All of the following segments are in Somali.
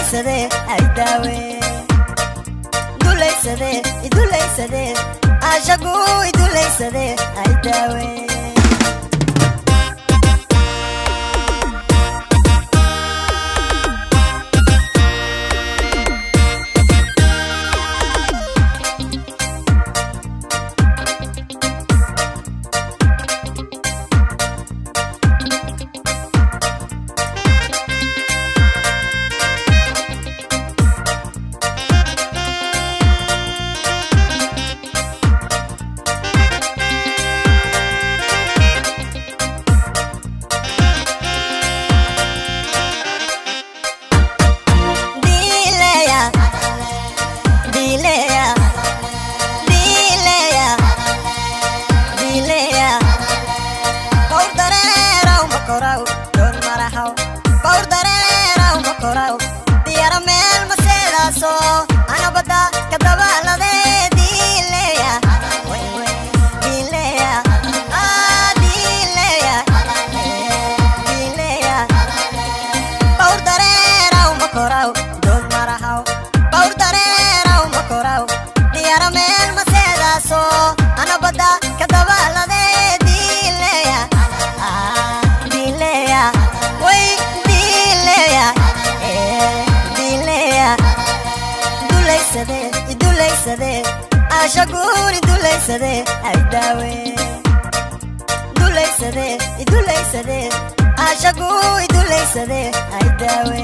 duleysade ay daawe duleysade ashagu duleysade ay daawe أنا بدأ كذب على ديليا ديليا ديليا ديليا باودريرا ومكوراو دون مرحاو باودريرا ومكوراو ديار ميل مسيداسو أنا بدأ كذب على ديليا ديليا وي ديليا ديليا duleysade ashaguri duleysade ay daawe duleysade ashaguri duleysade ay daawe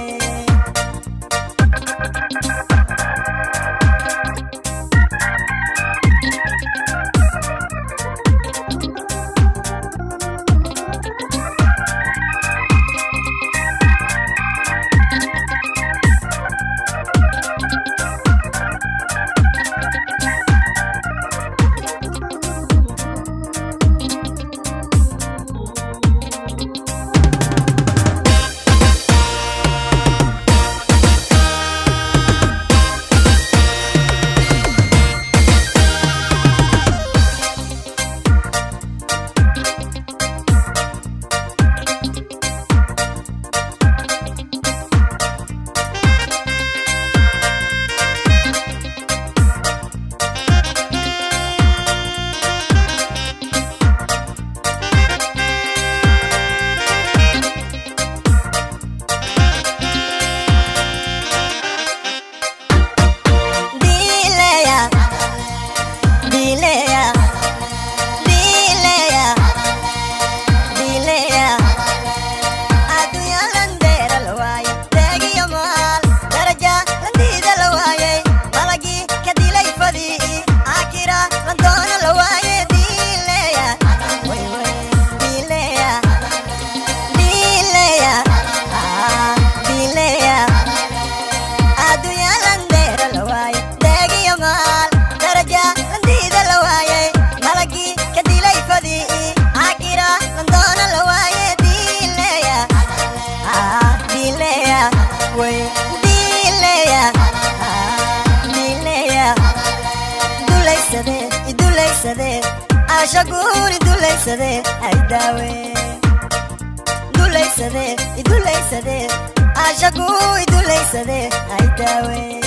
duleysade ashaguri duleysade ay daawe duleysade ashaguri duleysade ay daawe